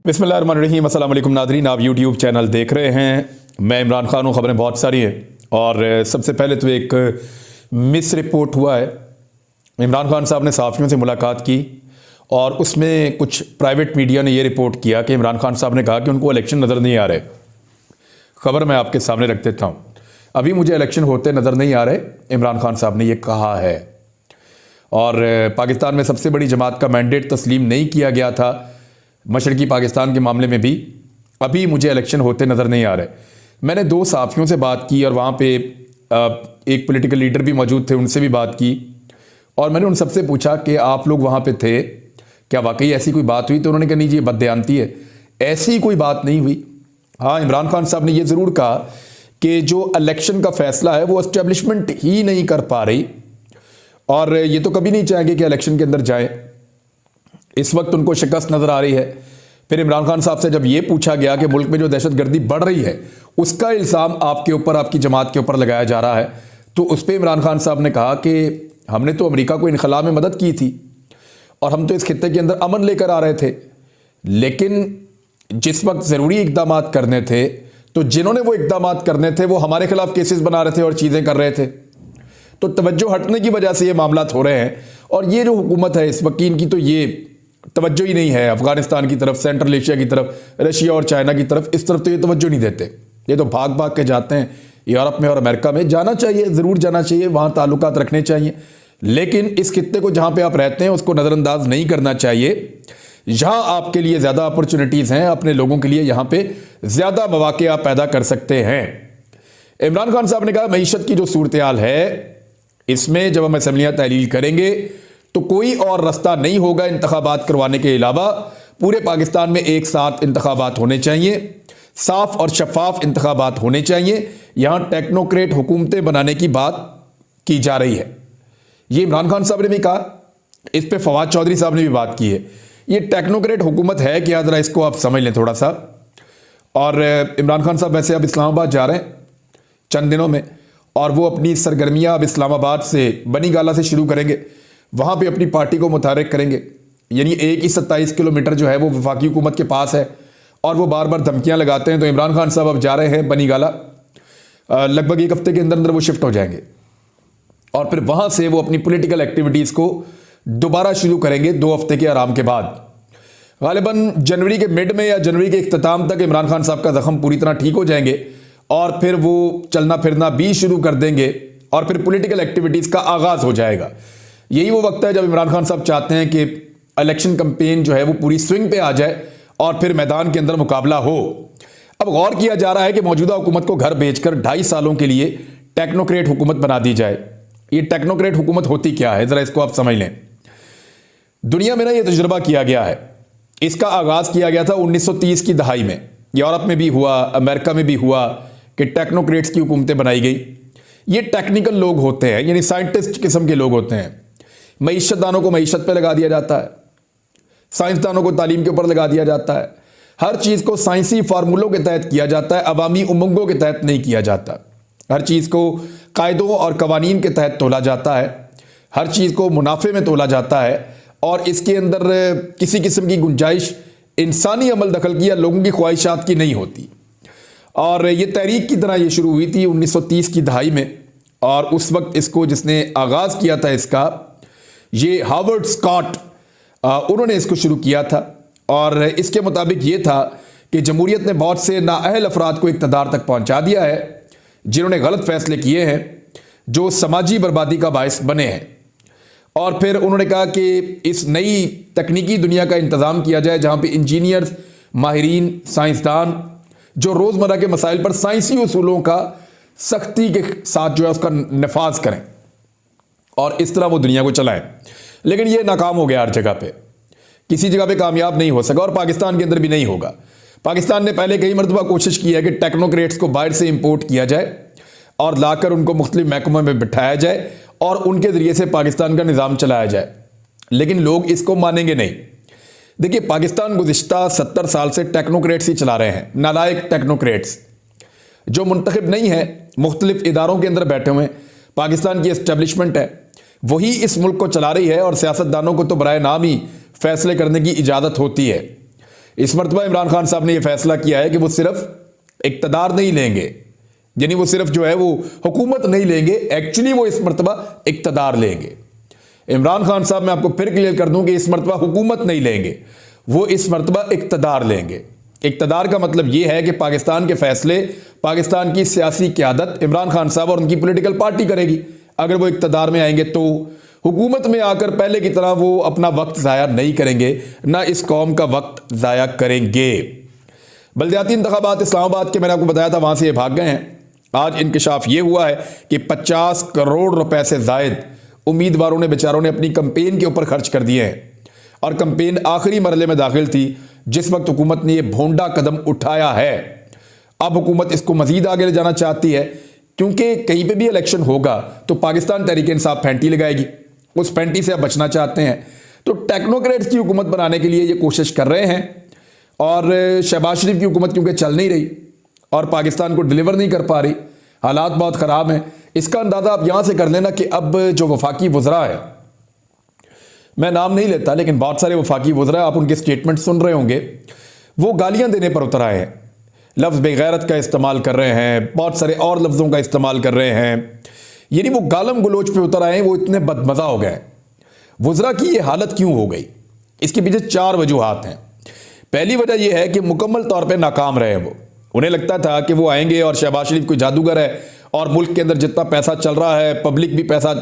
बिस्मिल्लाहिर्रहमानिर्रहीम। अस्सलाम वालेकुम नाज़रीन, आप यूट्यूब चैनल देख रहे हैं। मैं इमरान खान हूँ। ख़बरें बहुत सारी हैं और सबसे पहले तो एक मिस रिपोर्ट हुआ है। इमरान खान साहब ने सहाफ़ियों से मुलाकात की और उसमें कुछ प्राइवेट मीडिया ने यह रिपोर्ट किया कि इमरान खान साहब ने कहा कि उनको इलेक्शन नज़र नहीं आ रहे। ख़बर मैं आपके सामने रख देता हूँ। अभी मुझे इलेक्शन होते नज़र नहीं आ रहे, इमरान खान साहब ने यह कहा है। और पाकिस्तान में सबसे बड़ी जमात का मैंडेट तस्लीम नहीं किया गया था मशरकी पाकिस्तान के मामले में भी। अभी मुझे इलेक्शन होते नज़र नहीं आ रहे। मैंने दो सहाफ़ियों से बात की और वहाँ पे एक पॉलिटिकल लीडर भी मौजूद थे, उनसे भी बात की और मैंने उन सबसे पूछा कि आप लोग वहाँ पे थे, क्या वाकई ऐसी कोई बात हुई? तो उन्होंने कहा नहीं जी, ये बददयानती है, ऐसी कोई बात नहीं हुई। हाँ, इमरान खान साहब ने ये ज़रूर कहा कि जो इलेक्शन का फ़ैसला है वो एस्टेब्लिशमेंट ही नहीं कर पा रही और ये तो कभी नहीं चाहेंगे कि इलेक्शन के अंदर जाए। इस वक्त उनको शिकस्त नज़र आ रही है। फिर इमरान खान साहब से जब ये पूछा गया कि मुल्क में जो दहशतगर्दी बढ़ रही है उसका इल्ज़ाम आपके ऊपर, आपकी जमात के ऊपर लगाया जा रहा है, तो उस पर इमरान खान साहब ने कहा कि हमने तो अमेरिका को इनखला में मदद की थी और हम तो इस खित्ते के अंदर अमन लेकर आ रहे थे, लेकिन जिस वक्त ज़रूरी इकदाम करने थे तो जिन्होंने वो इकदाम करने थे वो हमारे खिलाफ केसेस बना रहे थे और चीज़ें कर रहे थे। तो तवज्जो हटने की वजह से ये मामला हो रहे हैं और ये जो हुकूमत है इस वक्त इनकी तो ये तवज्जो ही नहीं है अफगानिस्तान की तरफ, सेंट्रल एशिया की तरफ, रशिया और चाइना की तरफ, इस तरफ तो ये तवज्जो नहीं देते। ये तो भाग भाग के जाते हैं यूरोप में और अमेरिका में। जाना चाहिए, ज़रूर जाना चाहिए, वहाँ ताल्लुकात रखने चाहिए, लेकिन इस खित्ते को जहाँ पे आप रहते हैं उसको नज़रअंदाज नहीं करना चाहिए। जहाँ आपके लिए ज़्यादा अपॉर्चुनिटीज़ हैं, अपने लोगों के लिए यहाँ पे ज़्यादा मौक़े आप पैदा कर सकते हैं। इमरान खान साहब ने कहा मईशत की जो सूरत हाल है इसमें जब हम असम्बलियाँ तहलील करेंगे तो कोई और रास्ता नहीं होगा इंतखाबात करवाने के अलावा। पूरे पाकिस्तान में एक साथ इंतखाबात होने चाहिए, साफ और शफाफ इंतखाबात होने चाहिए। यहाँ टेक्नोक्रेट हुकूमतें बनाने की बात की जा रही है, ये इमरान खान साहब ने भी कहा, इस पे फवाद चौधरी साहब ने भी बात की है। ये टेक्नोक्रेट हुकूमत है क्या, ज़रा इसको आप समझ लें थोड़ा सा। और इमरान खान साहब वैसे अब इस्लामाबाद जा रहे हैं चंद दिनों में और वो अपनी सरगर्मियाँ अब इस्लामाबाद से बनी गाला से शुरू करेंगे, वहाँ पे अपनी पार्टी को मुतहर्रिक करेंगे। यानी एक ही 27 किलोमीटर जो है वो वफाकी हुकूमत के पास है और वो बार बार धमकियाँ लगाते हैं। तो इमरान खान साहब अब जा रहे हैं बनी गाला, लगभग एक हफ्ते के अंदर अंदर वो शिफ्ट हो जाएंगे और फिर वहाँ से वो अपनी पॉलिटिकल एक्टिविटीज़ को दोबारा शुरू करेंगे 2 हफ्ते के आराम के बाद। गालिबन जनवरी के मिड में या जनवरी के इख्तिताम तक इमरान खान साहब का ज़ख्म पूरी तरह ठीक हो जाएंगे और फिर वो चलना फिरना भी शुरू कर देंगे और फिर पॉलिटिकल एक्टिविटीज़ का आगाज़ हो जाएगा। यही वो वक्त है जब इमरान खान साहब चाहते हैं कि इलेक्शन कैंपेन जो है वो पूरी स्विंग पे आ जाए और फिर मैदान के अंदर मुकाबला हो। अब गौर किया जा रहा है कि मौजूदा हुकूमत को घर बेचकर 2.5 सालों के लिए टेक्नोक्रेट हुकूमत बना दी जाए। ये टेक्नोक्रेट हुकूमत होती क्या है, ज़रा इसको आप समझ लें। दुनिया में ना ये तजुर्बा किया गया है, इसका आगाज़ किया गया था 1930 की दहाई में। यूरोप में भी हुआ, अमेरिका में भी हुआ कि टेक्नोक्रेट्स की हुकूमतें बनाई गई। ये टेक्निकल लोग होते हैं, यानी साइंटिस्ट किस्म के लोग होते हैं। मईशतदानों को मईशत पे लगा दिया जाता है, साइंसदानों को तालीम के ऊपर लगा दिया जाता है। हर चीज़ को साइंसी फार्मूलों के तहत किया जाता है, अवामी उमंगों के तहत नहीं किया जाता। हर चीज़ को कायदों और कवानीन के तहत तोला जाता है, हर चीज़ को मुनाफे में तोला जाता है और इसके अंदर किसी किस्म की गुंजाइश इंसानी अमल दखल की या लोगों की ख्वाहिशात की नहीं होती। और ये तहरीक की तरह ये शुरू हुई थी 1930 की दहाई में और उस वक्त इसको जिसने आगाज़ किया था इसका, ये हार्वर्ड स्कॉट, उन्होंने इसको शुरू किया था। और इसके मुताबिक ये था कि जमहूरियत ने बहुत से नाअहल अफराद को इक़्तिदार तक पहुंचा दिया है जिन्होंने गलत फैसले किए हैं जो समाजी बर्बादी का बायस बने हैं। और फिर उन्होंने कहा कि इस नई तकनीकी दुनिया का इंतज़ाम किया जाए जहाँ पे इंजीनियर्स, माहिरीन, साइंसदान जो रोज़मर्रा के मसाइल पर साइंसी उसूलों का सख्ती के साथ जो है उसका नफाज करें और इस तरह वो दुनिया को चलाएं। लेकिन ये नाकाम हो गया, हर जगह पे किसी जगह पे कामयाब नहीं हो सका और पाकिस्तान के अंदर भी नहीं होगा। पाकिस्तान ने पहले कई मरतबा कोशिश की है कि टेक्नोक्रेट्स को बाहर से इंपोर्ट किया जाए और लाकर उनको मुख्तलिफ महकमों में बिठाया जाए और उनके ज़रिए से पाकिस्तान का निज़ाम चलाया जाए, लेकिन लोग इसको मानेंगे नहीं। देखिए, पाकिस्तान गुज़िश्ता 70 साल से टेक्नोक्रेट्स ही चला रहे हैं, नालायक टेक्नोक्रेट्स जो मुंतखब नहीं है, मुख्तलिफ इदारों के अंदर बैठे हुए। पाकिस्तान की एस्टेब्लिशमेंट है वही इस मुल्क को चला रही है और सियासतदानों को तो बराए नाम ही फैसले करने की इजाज़त होती है। इस मरतबा इमरान खान साहब ने यह फैसला किया है कि वो सिर्फ इक्तदार नहीं लेंगे, यानी वो सिर्फ जो है वो हुकूमत नहीं लेंगे, एक्चुअली वो इस मरतबा इक्तदार लेंगे। इमरान खान साहब, मैं आपको फिर क्लियर कर दूं कि इस मरतबा हुकूमत नहीं लेंगे, वो इस मरतबा इक्तदार लेंगे। इक्तदार का मतलब यह है कि पाकिस्तान के फैसले, पाकिस्तान की सियासी क़यादत इमरान खान साहब और उनकी पॉलिटिकल पार्टी करेगी। अगर वो इक्तदार में आएंगे तो हुकूमत में आकर पहले की तरह वो अपना वक्त ज़ाया नहीं करेंगे, ना इस कौम का वक्त ज़ाया करेंगे। बल्दियाती इंतखाबात इस्लामाबाद के, मैंने आपको बताया था, वहाँ से ये भाग गए हैं। आज इंकशाफ ये हुआ है कि 50 करोड़ रुपए से ज़ायद उम्मीदवारों ने, बेचारों ने अपनी कंपेन के ऊपर खर्च कर दिए हैं और कंपेन आखिरी मरहले में दाखिल थी जिस वक्त हुकूमत ने यह भोंडा कदम उठाया है। अब हुकूमत इसको मजीद आगे ले जाना चाहती है, क्योंकि कहीं पे भी इलेक्शन होगा तो पाकिस्तान तहरीक इंसाफ फैंटी लगाएगी, उस फैंटी से अब बचना चाहते हैं। तो टेक्नोक्रेट्स की हुकूमत बनाने के लिए ये कोशिश कर रहे हैं और शहबाज शरीफ की हुकूमत क्योंकि चल नहीं रही और पाकिस्तान को डिलीवर नहीं कर पा रही, हालात बहुत ख़राब हैं। इसका अंदाज़ा आप यहाँ से कर लेना कि अब जो वफाकी वज़रा है, मैं नाम नहीं लेता लेकिन बहुत सारे वफाकी वज़रा, आप उनके स्टेटमेंट सुन रहे होंगे, वो गालियाँ देने पर उतर आए हैं, लफ्ज़ बेगैरत का इस्तेमाल कर रहे हैं, बहुत सारे और लफ्ज़ों का इस्तेमाल कर रहे हैं, यानी वो गालम गलोच पे उतर आए हैं, वो इतने बदमज़ा हो गए। वज़रा की ये हालत क्यों हो गई, इसके पीछे 4 वजूहात हैं। पहली वजह यह है कि मुकम्मल तौर पे नाकाम रहे वो। उन्हें लगता था कि वो आएंगे और शहबाज शरीफ कोई जादूगर है और मुल्क के अंदर जितना पैसा चल रहा है, पब्लिक भी पैसा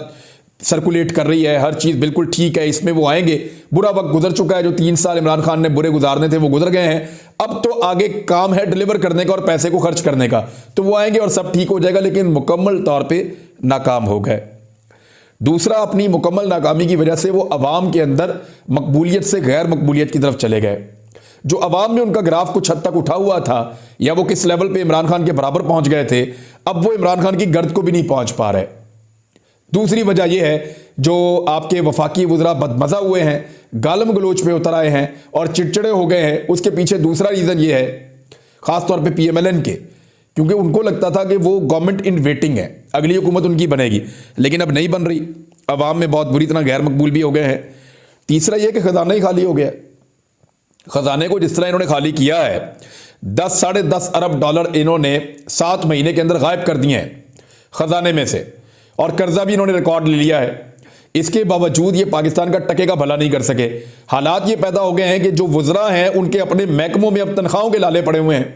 सर्कुलेट कर रही है, हर चीज़ बिल्कुल ठीक है, इसमें वो आएंगे। बुरा वक्त गुजर चुका है, जो 3 साल इमरान खान ने बुरे गुजारने थे वो गुजर गए हैं। अब तो आगे काम है डिलीवर करने का और पैसे को खर्च करने का, तो वो आएंगे और सब ठीक हो जाएगा, लेकिन मुकम्मल तौर पर नाकाम हो गए। दूसरा, अपनी मुकम्मल नाकामी की वजह से वो अवाम के अंदर मकबूलियत से गैर मकबूलियत की तरफ चले गए। जो अवाम में उनका ग्राफ कुछ हद तक उठा हुआ था या वो किस लेवल पे इमरान खान के बराबर पहुंच गए थे, अब वो इमरान खान की गर्द को भी नहीं पहुंच पा रहे। दूसरी वजह यह है, जो आपके वफाकी वज़रा बदमज़ा हुए हैं, गालम गलोच पे उतर आए हैं और चिड़चिड़े हो गए हैं, उसके पीछे दूसरा रीज़न ये है, ख़ासतौर पे PMLN के, क्योंकि उनको लगता था कि वो गवर्नमेंट इन वेटिंग है, अगली हुकूमत उनकी बनेगी, लेकिन अब नहीं बन रही। अवाम में बहुत बुरी तरह गैर मकबूल भी हो गए हैं। तीसरा यह कि ख़जाना ही खाली हो गया। ख़जाने को जिस तरह इन्होंने खाली किया है, 10 साढ़े 10 अरब डॉलर इन्होंने 7 महीने के अंदर गायब कर दिए हैं ख़जाने में से, और कर्जा भी इन्होंने रिकॉर्ड ले लिया है। इसके बावजूद ये पाकिस्तान का टके का भला नहीं कर सके। हालात ये पैदा हो गए हैं कि जो वज़रा हैं उनके अपने महकमों में अब तनख्वाहों के लाले पड़े हुए हैं,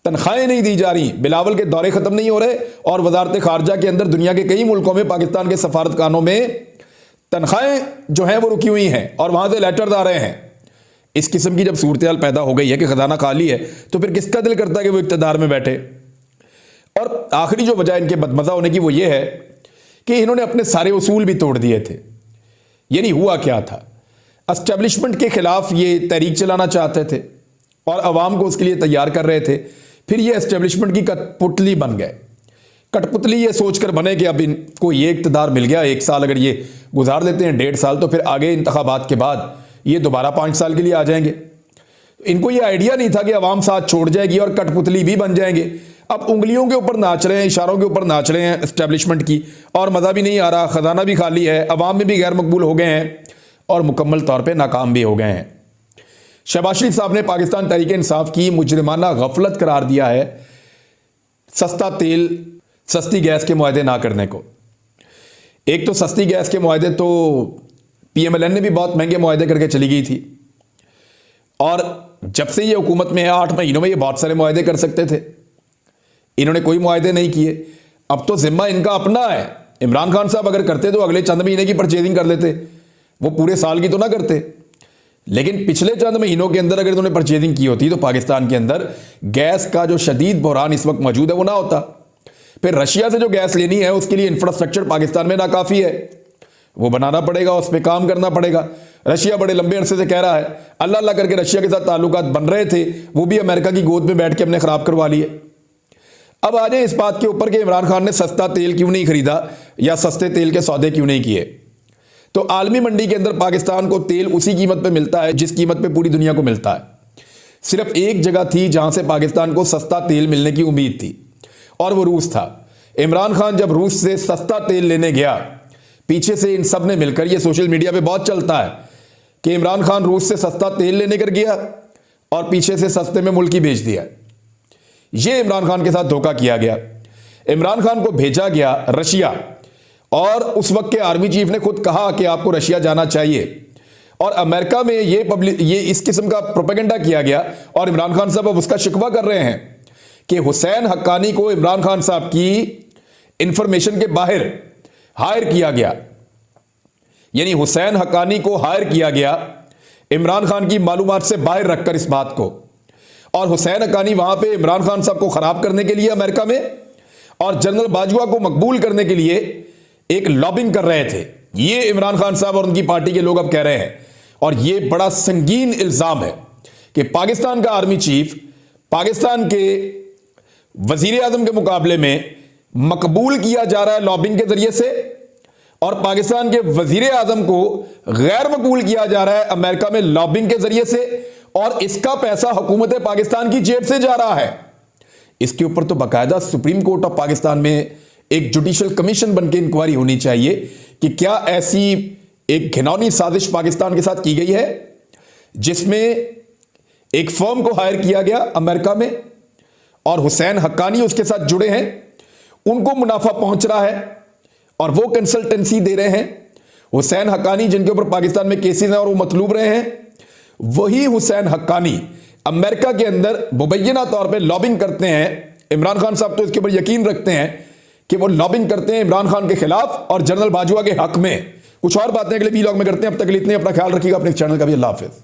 तनख्वाहें नहीं दी जा रही, बिलावल के दौरे ख़त्म नहीं हो रहे और वजारत खारजा के अंदर दुनिया के कई मुल्कों में पाकिस्तान के सफारतखानों में तनख्वाहें जो हैं वो रुकी हुई हैं और वहाँ से लेटर्स आ रहे हैं। इस किस्म की जब सूरत हाल पैदा हो गई है कि ख़जाना खाली है, तो फिर किसका दिल करता है कि वो इक़्तिदार में बैठे। और आखिरी जो वजह इनके बदमज़ा होने की वो ये है कि इन्होंने अपने सारे उसूल भी तोड़ दिए थे। यानी हुआ क्या था, एस्टेब्लिशमेंट के खिलाफ ये तहरीक चलाना चाहते थे और अवाम को उसके लिए तैयार कर रहे थे। फिर ये एस्टेब्लिशमेंट की कठपुतली बन गए। कठपुतली ये सोचकर बने कि अब इनको ये इक़्तिदार मिल गया, 1 साल अगर ये गुजार देते हैं, 1.5 साल, तो फिर आगे इंतखाबात के बाद ये दोबारा 5 साल के लिए आ जाएंगे। इनको ये आइडिया नहीं था कि अवाम साथ छोड़ जाएगी और कठपुतली भी बन जाएंगे। अब उंगलियों के ऊपर नाच रहे हैं, इशारों के ऊपर नाच रहे हैं एस्टेब्लिशमेंट की, और मज़ा भी नहीं आ रहा, ख़जाना भी खाली है, अवाम में भी गैर मकबूल हो गए हैं और मुकम्मल तौर पर नाकाम भी हो गए हैं। शहबाज शरीफ साहब ने पाकिस्तान तहरीक इंसाफ की मुजरिमाना गफलत करार दिया है सस्ता तेल, सस्ती गैस के मुआहदे ना करने को। एक तो सस्ती गैस के मुआहदे तो PMLN ने भी बहुत महंगे मुआहदे करके चली गई थी, और जब से ये हुकूमत में है 8 महीनों में ये बहुत सारे मुआहदे कर सकते थे, इन्होंने कोई मुआहदे नहीं किए। अब तो जिम्मा इनका अपना है। इमरान खान साहब अगर करते तो अगले चंद महीने की परचेजिंग कर लेते, वो पूरे साल की तो ना करते। लेकिन पिछले चंद महीनों के अंदर अगर इन्होंने परचेजिंग की होती तो पाकिस्तान के अंदर गैस का जो शदीद बहरान इस वक्त मौजूद है वो ना होता। फिर रशिया से जो गैस लेनी है उसके लिए इंफ्रास्ट्रक्चर पाकिस्तान में नाकाफ़ी है, वो बनाना पड़ेगा, उस पर काम करना पड़ेगा। रशिया बड़े लंबे अरसे से कह रहा है, अल्लाह अल्लाह करके रशिया के साथ ताल्लुकात बन रहे थे, वो भी अमेरिका की गोद में बैठ के हमने ख़राब करवा लिए। अब आ जाए इस बात के ऊपर कि इमरान खान ने सस्ता तेल क्यों नहीं खरीदा या सस्ते तेल के सौदे क्यों नहीं किए। तो आलमी मंडी के अंदर पाकिस्तान को तेल उसी कीमत पे मिलता है जिस कीमत पे पूरी दुनिया को मिलता है। सिर्फ एक जगह थी जहां से पाकिस्तान को सस्ता तेल मिलने की उम्मीद थी, और वो रूस था। इमरान खान जब रूस से सस्ता तेल लेने गया, पीछे से इन सब ने मिलकर, ये सोशल मीडिया पे बहुत चलता है कि इमरान खान रूस से सस्ता तेल लेने कर गया और पीछे से सस्ते में मुल्क ही भेज दिया। यह इमरान खान के साथ धोखा किया गया। इमरान खान को भेजा गया रशिया और उस वक्त के आर्मी चीफ ने खुद कहा कि आपको रशिया जाना चाहिए और अमेरिका में ये इस किस्म का प्रोपेगेंडा किया गया और इमरान खान साहब अब उसका शिकवा कर रहे हैं कि हुसैन हक्कानी को इमरान खान साहब की इंफॉर्मेशन के बाहर हायर किया गया, यानी हुसैन हक्कानी को हायर किया गया इमरान खान की मालूमात से बाहर रखकर इस बात को, और हुसैन हक्कानी वहां पे इमरान खान साहब को खराब करने के लिए अमेरिका में और जनरल बाजवा को मकबूल करने के लिए एक लॉबिंग कर रहे थे। ये इमरान खान साहब और उनकी पार्टी के लोग अब कह रहे हैं और ये बड़ा संगीन इल्जाम है कि पाकिस्तान का आर्मी चीफ पाकिस्तान के वजीर आजम के मुकाबले में मकबूल किया जा रहा है लॉबिंग के जरिए से, और पाकिस्तान के वजीर आजम को गैर मकबूल किया जा रहा है अमेरिका में लॉबिंग के जरिए से, और इसका पैसा हुकूमत पाकिस्तान की जेब से जा रहा है। इसके ऊपर तो बाकायदा सुप्रीम कोर्ट ऑफ पाकिस्तान में एक जुडिशियल कमीशन बनकर इंक्वायरी होनी चाहिए कि क्या ऐसी एक घिनौनी साजिश पाकिस्तान के साथ की गई है जिसमें एक फर्म को हायर किया गया अमेरिका में और हुसैन हक्कानी उसके साथ जुड़े हैं, उनको मुनाफा पहुंच रहा है और वो कंसल्टेंसी दे रहे हैं। हुसैन हक्कानी जिनके ऊपर पाकिस्तान में केसेस हैं और वो मतलूब रहे हैं, वही हुसैन हक्कानी अमेरिका के अंदर मुबैना तौर पे लॉबिंग करते हैं। इमरान खान साहब तो इसके ऊपर यकीन रखते हैं कि वो लॉबिंग करते हैं इमरान खान के खिलाफ और जनरल बाजवा के हक में। कुछ और बातें अगले वीलॉग में करते हैं। अब तक के लिए इतने, अपना ख्याल रखिएगा, अपने चैनल का भी। अल्लाह हाफिज।